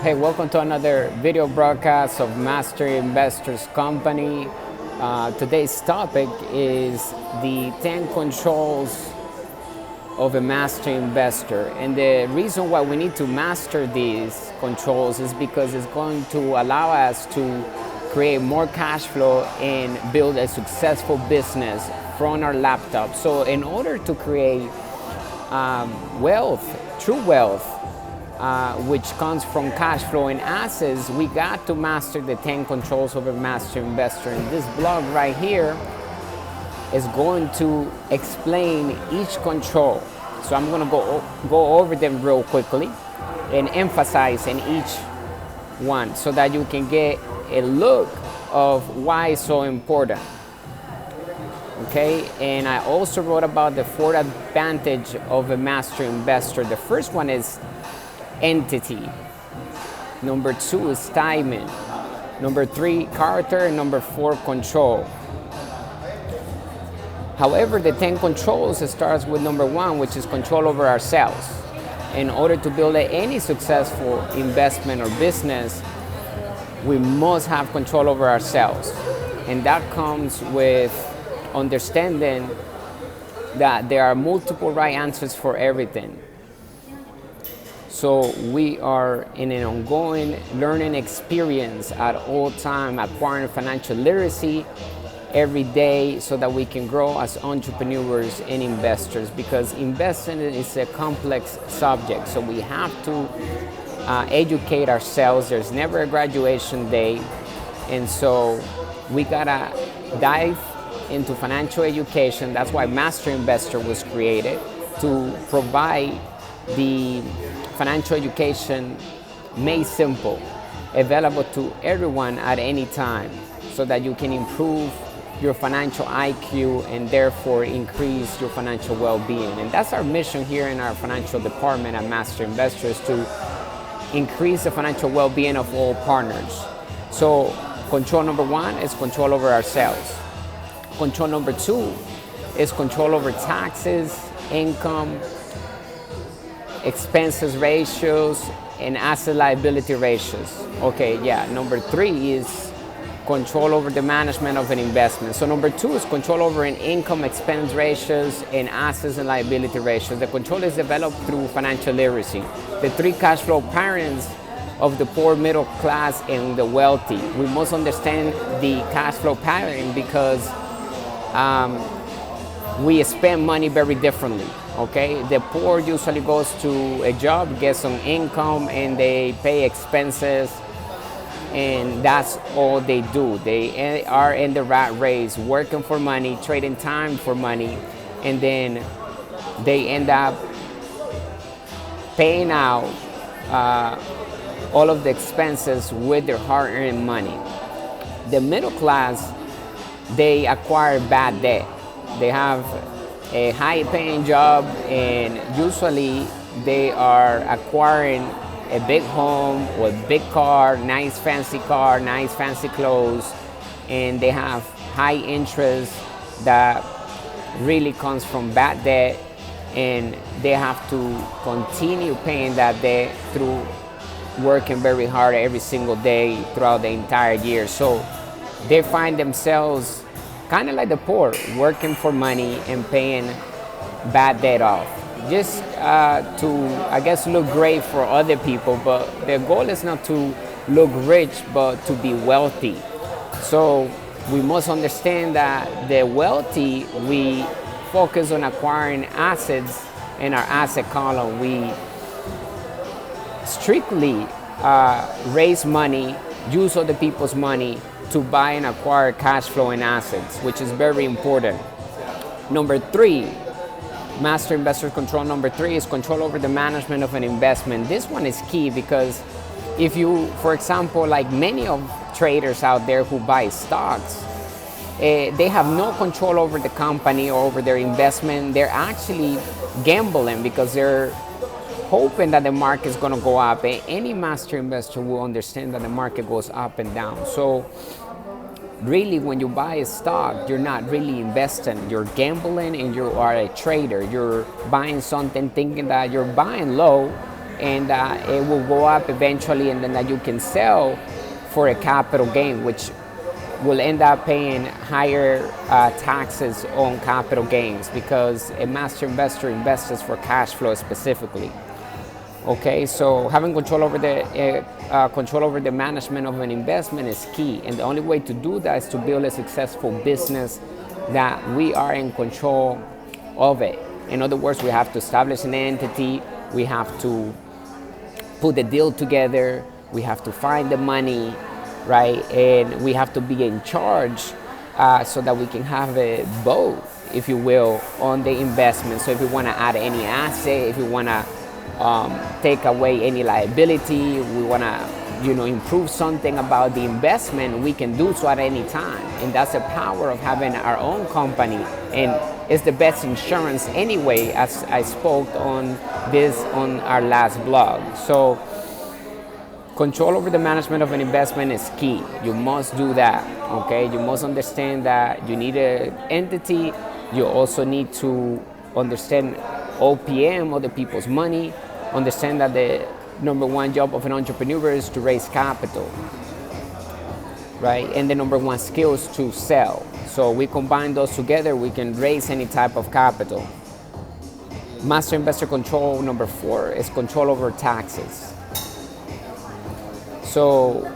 Hey, welcome to another video broadcast of Master Investors Company. Today's topic is the 10 controls of a master investor. And the reason why we need to master these controls is because it's going to allow us to create more cash flow and build a successful business from our laptop. So in order to create true wealth, which comes from cash flow and assets, we got to master the 10 controls of a master investor. And this blog right here is going to explain each control. So I'm going to go over them real quickly and emphasize in each one so that you can get a look of why it's so important. Okay, and I also wrote about the 4 advantage of a master investor. The first one is entity. Number 2 is timing. Number 3, character. And number 4, control. However, the 10 controls, it starts with number 1, which is control over ourselves. In order to build any successful investment or business, we must have control over ourselves. And that comes with understanding that there are multiple right answers for everything. So we are in an ongoing learning experience at all time, acquiring financial literacy every day so that we can grow as entrepreneurs and investors, because investing is a complex subject. So we have to educate ourselves. There's never a graduation day. And so we gotta dive into financial education. That's why Master Investor was created, to provide the financial education made simple, available to everyone at any time, so that you can improve your financial IQ and therefore increase your financial well-being. And that's our mission here in our financial department at Master Investors, to increase the financial well-being of all partners. So control number 1 is control over ourselves. Control number 2 is control over taxes, income, expenses ratios, and asset liability ratios. Okay, yeah. Number 3 is control over the management of an investment. So number 2 is control over an income, expense ratios, and assets and liability ratios. The control is developed through financial literacy. The 3 cash flow patterns of the poor, middle class, and the wealthy. We must understand the cash flow pattern because we spend money very differently. Okay, the poor usually goes to a job, gets some income, and they pay expenses, and that's all they do. They are in the rat race, working for money, trading time for money, and then they end up paying out all of the expenses with their hard-earned money. The middle class, they acquire bad debt. They have a high-paying job, and usually they are acquiring a big home or a big car, nice fancy clothes, and they have high interest that really comes from bad debt, and they have to continue paying that debt through working very hard every single day throughout the entire year. So they find themselves kind of like the poor, working for money and paying bad debt off, just to, I guess, look great for other people. But their goal is not to look rich, but to be wealthy. So we must understand that the wealthy, we focus on acquiring assets in our asset column. We strictly raise money, use other people's money to buy and acquire cash flow and assets, which is very important. Number 3, Master Investor control number 3 is control over the management of an investment. This one is key because if you, for example, like many of traders out there who buy stocks, they have no control over the company or over their investment. They're actually gambling because they're hoping that the market is going to go up. Any master investor will understand that the market goes up and down. So really, when you buy a stock, you're not really investing. You're gambling and you are a trader. You're buying something thinking that you're buying low and it will go up eventually, and then that you can sell for a capital gain, which will end up paying higher taxes on capital gains, because a master investor invests for cash flow specifically. Okay, so having control over the management of an investment is key, and the only way to do that is to build a successful business that we are in control of it. In other words, we have to establish an entity, we have to put the deal together, we have to find the money, right? And we have to be in charge so that we can have a vote, if you will, on the investment. So if we want to add any asset, if we want to take away any liability, we want to improve something about the investment, we can do so at any time. And that's the power of having our own company, and it's the best insurance anyway, as I spoke on this on our last blog. So control over the management of an investment is key. You must do that, okay? You must understand that you need an entity. You also need to understand OPM, other people's money. Understand that the number one job of an entrepreneur is to raise capital, right? And the number one skill is to sell. So we combine those together, we can raise any type of capital. Master investor control number 4 is control over taxes. So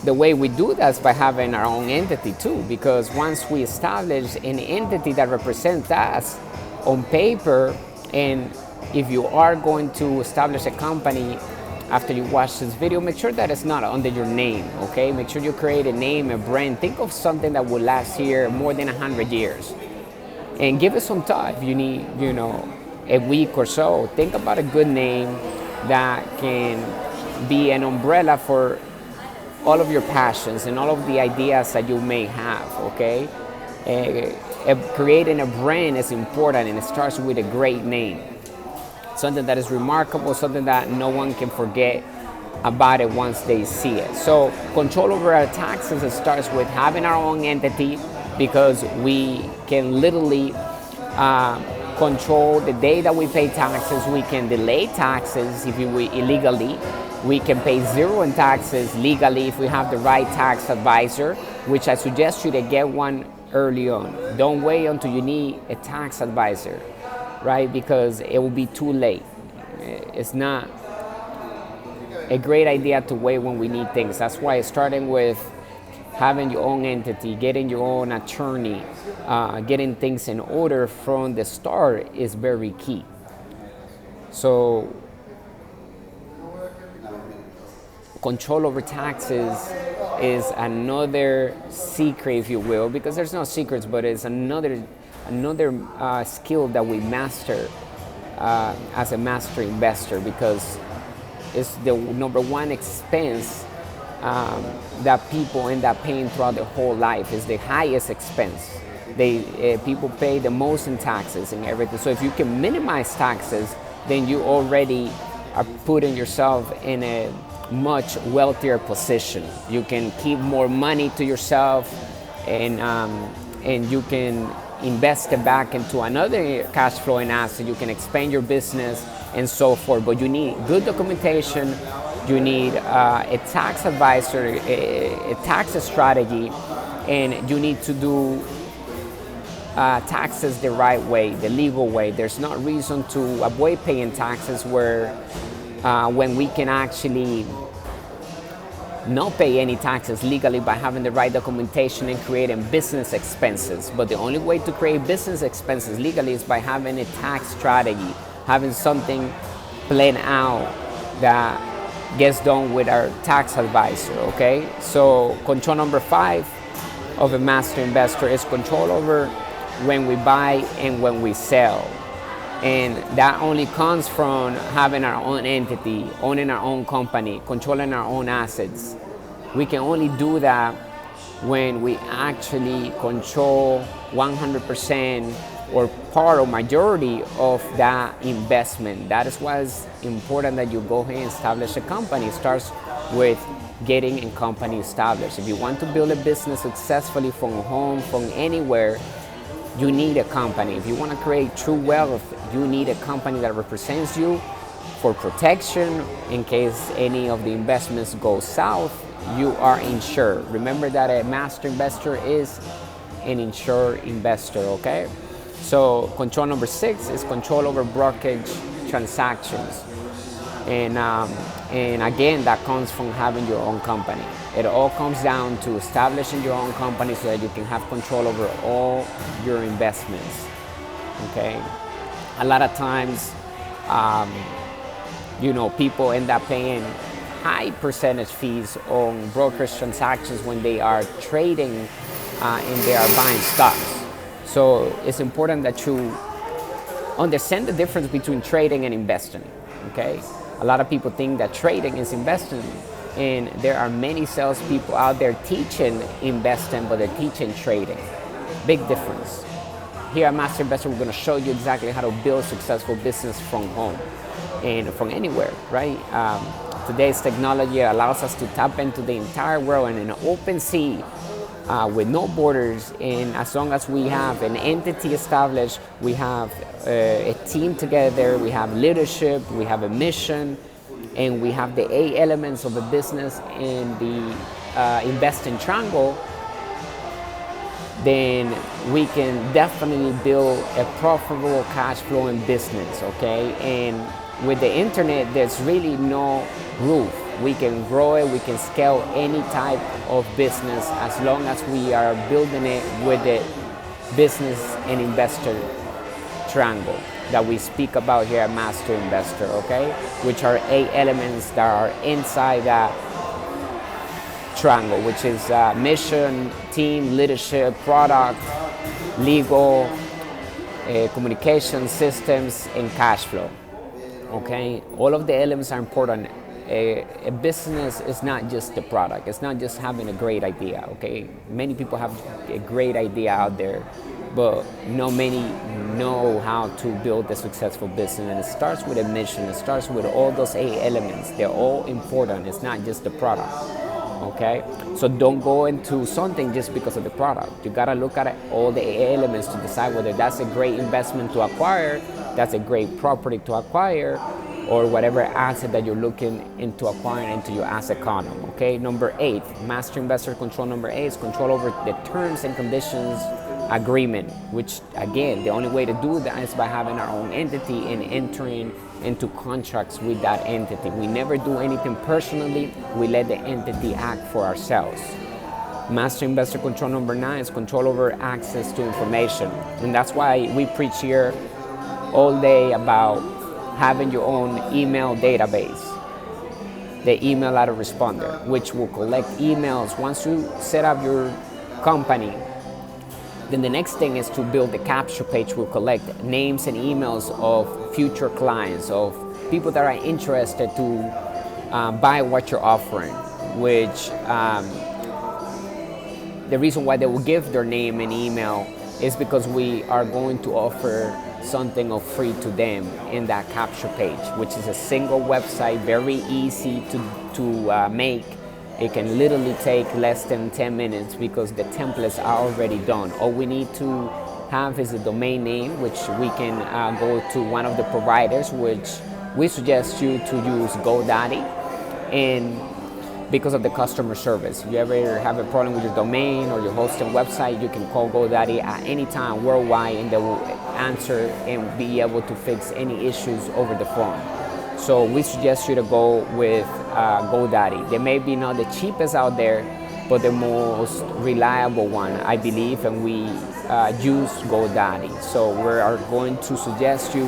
the way we do that is by having our own entity too, because once we establish an entity that represents us on paper, and if you are going to establish a company after you watch this video, make sure that it's not under your name, okay? Make sure you create a name, a brand. Think of something that will last here more than 100 years. And give it some thought. If you need, a week or so, think about a good name that can be an umbrella for all of your passions and all of the ideas that you may have, okay? Creating a brand is important, and it starts with a great name. Something that is remarkable, something that no one can forget about it once they see it. So control over our taxes, it starts with having our own entity, because we can literally control the day that we pay taxes. We can delay taxes if we illegally. We can pay 0 in taxes legally if we have the right tax advisor, which I suggest you to get one early on. Don't wait until you need a tax advisor, right? Because it will be too late. It's not a great idea to wait when we need things. That's why starting with having your own entity, getting your own attorney, getting things in order from the start is very key. So control over taxes is another secret, if you will, because there's no secrets, but it's another skill that we master as a master investor, because it's the number one expense that people end up paying throughout their whole life. Is the highest expense. People pay the most in taxes and everything. So if you can minimize taxes, then you already are putting yourself in a much wealthier position. You can keep more money to yourself, and you can invest it back into another cash flowing asset. You can expand your business and so forth. But you need good documentation. You need a tax advisor, a tax strategy, and you need to do taxes the right way, the legal way. There's no reason to avoid paying taxes when we can actually not pay any taxes legally by having the right documentation and creating business expenses. But the only way to create business expenses legally is by having a tax strategy, having something planned out that gets done with our tax advisor, okay? So control number 5 of a master investor is control over when we buy and when we sell. And that only comes from having our own entity, owning our own company, controlling our own assets. We can only do that when we actually control 100% or part or majority of that investment. That is why it's important that you go ahead and establish a company. It starts with getting a company established. If you want to build a business successfully from home, from anywhere, you need a company. If you want to create true wealth, you need a company that represents you for protection in case any of the investments go south. You are insured. Remember that a master investor is an insured investor, okay? So control number 6 is control over brokerage transactions. And again, that comes from having your own company. It all comes down to establishing your own company so that you can have control over all your investments, okay? A lot of times, people end up paying high percentage fees on brokerage transactions when they are trading and they are buying stocks. So it's important that you understand the difference between trading and investing, okay? A lot of people think that trading is investing, and there are many salespeople out there teaching investing, but they're teaching trading. Big difference. Here at Master Investor, we're going to show you exactly how to build successful business from home and from anywhere, right? Today's technology allows us to tap into the entire world in an open sea with no borders. And as long as we have an entity established, we have a team together, we have leadership, we have a mission, and we have the 8 elements of a business in the investing triangle, then we can definitely build a profitable cash flowing business, okay? And with the internet, there's really no roof. We can grow it, we can scale any type of business as long as we are building it with the business and investor triangle that we speak about here at Master Investor, okay? Which are 8 elements that are inside that triangle, which is mission, team, leadership, product, legal, communication systems, and cash flow. Okay, all of the elements are important. A business is not just the product. It's not just having a great idea. Okay, many people have a great idea out there, but not many know how to build a successful business. And it starts with a mission. It starts with all those 8 elements. They're all important. It's not just the product. Okay, so don't go into something just because of the product. You gotta look at all the 8 elements to decide whether that's a great investment to acquire, that's a great property to acquire, or whatever asset that you're looking into acquiring into your asset column. Okay, number 8, Master Investor control number 8 is control over the terms and conditions agreement, which again, the only way to do that is by having our own entity and entering into contracts with that entity. We never do anything personally. We let the entity act for ourselves. Master Investor control number 9 is control over access to information. And that's why we preach here all day about having your own email database, the email autoresponder, which will collect emails. Once you set up your company, then the next thing is to build the capture page. Will collect names and emails of future clients, of people that are interested to buy what you're offering, which the reason why they will give their name and email is because we are going to offer something of free to them in that capture page, which is a single website, very easy to make. It can literally take less than 10 minutes because the templates are already done. All we need to have is a domain name, which we can go to one of the providers, which we suggest you to use GoDaddy. And because of the customer service, if you ever have a problem with your domain or your hosting website, you can call GoDaddy at any time worldwide, and they will answer and be able to fix any issues over the phone. So we suggest you to go with GoDaddy. They may be not the cheapest out there, but the most reliable one, I believe, and we use GoDaddy. So we are going to suggest you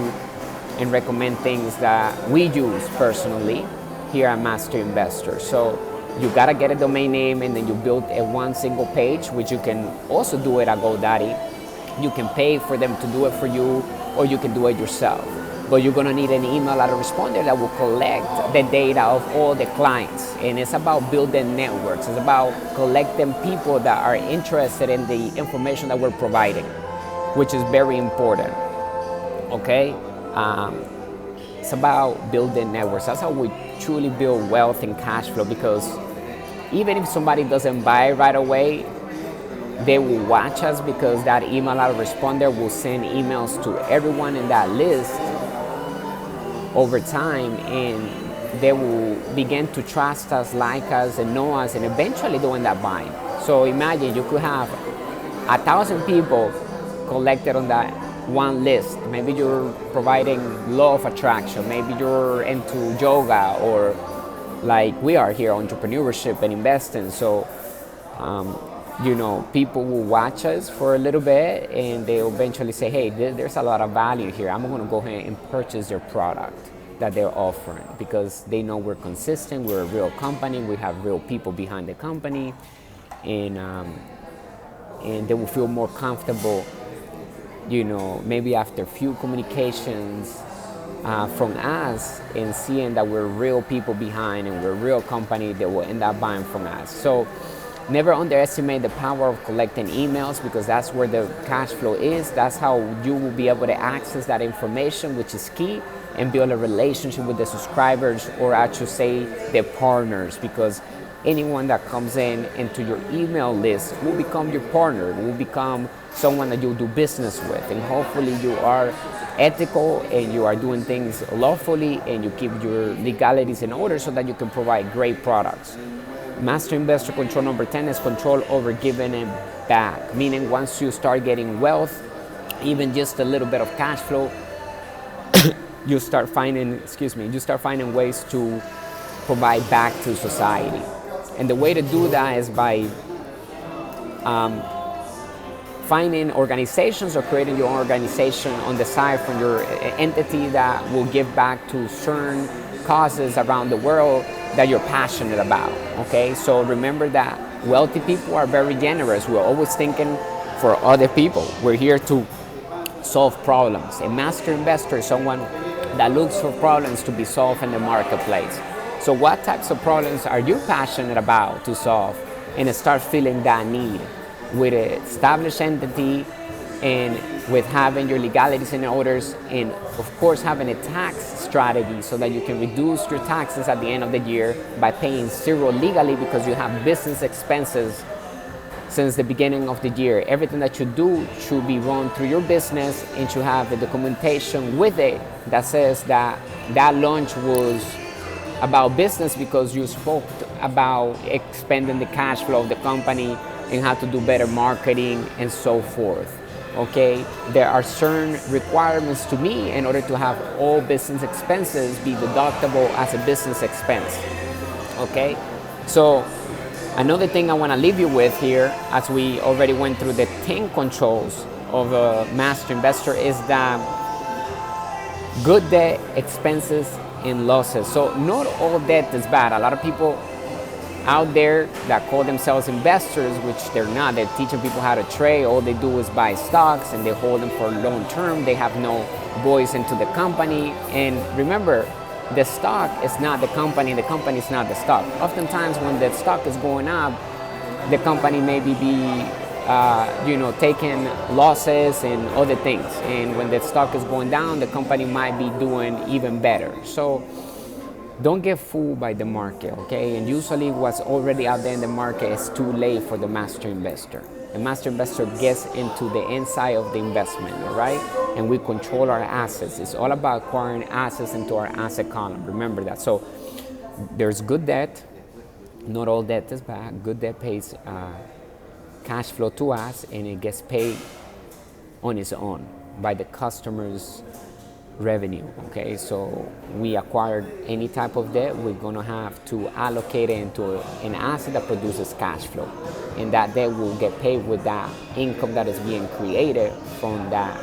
and recommend things that we use personally here at Master Investor. So you gotta get a domain name, and then you build a one single page, which you can also do it at GoDaddy. You can pay for them to do it for you, or you can do it yourself. But you're gonna need an email autoresponder that will collect the data of all the clients. And it's about building networks. It's about collecting people that are interested in the information that we're providing, which is very important, okay? It's about building networks. That's how we truly build wealth and cash flow, because even if somebody doesn't buy right away, they will watch us, because that email autoresponder will send emails to everyone in that list over time, and they will begin to trust us, like us, and know us, and eventually they'll end up buying. So imagine you could have 1,000 people collected on that one list. Maybe you're providing law of attraction, maybe you're into yoga, or like we are here, entrepreneurship and investing. So people will watch us for a little bit, and they'll eventually say, hey, there's a lot of value here. I'm going to go ahead and purchase their product that they're offering, because they know we're consistent, we're a real company, we have real people behind the company, and they will feel more comfortable, maybe after a few communications from us, and seeing that we're real people behind and we're a real company, that will end up buying from us. So never underestimate the power of collecting emails, because that's where the cash flow is. That's how you will be able to access that information, which is key, and build a relationship with the subscribers, or I should say the partners, because anyone that comes into your email list will become your partner, will become someone that you'll do business with. And hopefully you are ethical and you are doing things lawfully, and you keep your legalities in order so that you can provide great products. Master Investor Control number 10 is control over giving it back. Meaning once you start getting wealth, even just a little bit of cash flow, you start finding ways to provide back to society. And the way to do that is by finding organizations or creating your own organization on the side from your entity that will give back to certain causes around the world that you're passionate about. Okay, so remember that wealthy people are very generous. We're always thinking for other people. We're here to solve problems. A master investor is someone that looks for problems to be solved in the marketplace. So what types of problems are you passionate about to solve, and start feeling that need with an established entity, and with having your legalities in orders, and of course having a tax strategy so that you can reduce your taxes at the end of the year by paying zero legally, because you have business expenses since the beginning of the year. Everything that you do should be run through your business, and should have the documentation with it that says that launch was about business, because you spoke about expanding the cash flow of the company and how to do better marketing and so forth. Okay, there are certain requirements to me in order to have all business expenses be deductible as a business expense. Okay, so another thing I want to leave you with here, as we already went through the 10 controls of a master investor, is that good debt, expenses, and losses. So not all debt is bad. A lot of people out there that call themselves investors, which they're not. They're teaching people how to trade. All they do is buy stocks, and they hold them for long term. They have no voice into the company. And remember, the stock is not the company is not the stock. Oftentimes when the stock is going up, the company maybe be taking losses and other things. And when the stock is going down, the company might be doing even better. So don't get fooled by the market, okay? And usually what's already out there in the market is too late for the master investor. The master investor gets into the inside of the investment, all right? And we control our assets. It's all about acquiring assets into our asset column. Remember that. So there's good debt. Not all debt is bad. Good debt pays cash flow to us, and it gets paid on its own by the customer's revenue. Okay, so we acquired any type of debt, we're going to have to allocate it into an asset that produces cash flow, and that debt will get paid with that income that is being created from that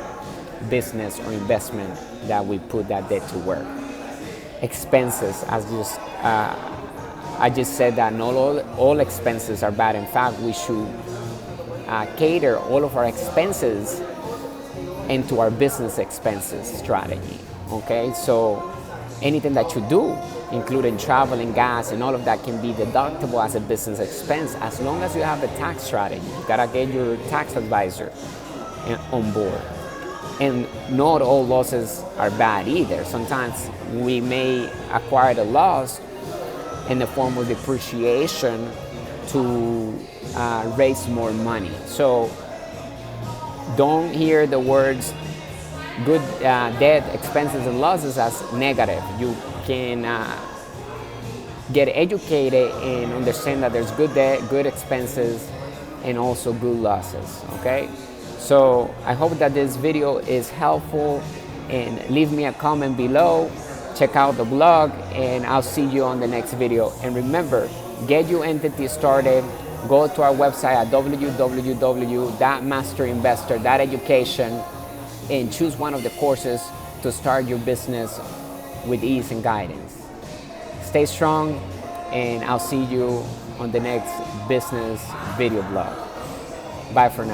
business or investment that we put that debt to work. Expenses, as I just said, that not all expenses are bad. In fact, we should cater all of our expenses into our business expenses strategy. Okay, so anything that you do, including travel and gas and all of that, can be deductible as a business expense, as long as you have a tax strategy. You gotta get your tax advisor on board. And not all losses are bad either. Sometimes we may acquire the loss in the form of depreciation to raise more money. So don't hear the words good debt, expenses, and losses as negative. You can get educated and understand that there's good debt, good expenses, and also good losses. Okay, so I hope that this video is helpful, and leave me a comment below. Check out the blog, and I'll see you on the next video. And remember, get your entity started. Go to our website at www.masterinvestor.education and choose one of the courses to start your business with ease and guidance. Stay strong, and I'll see you on the next business video blog. Bye for now.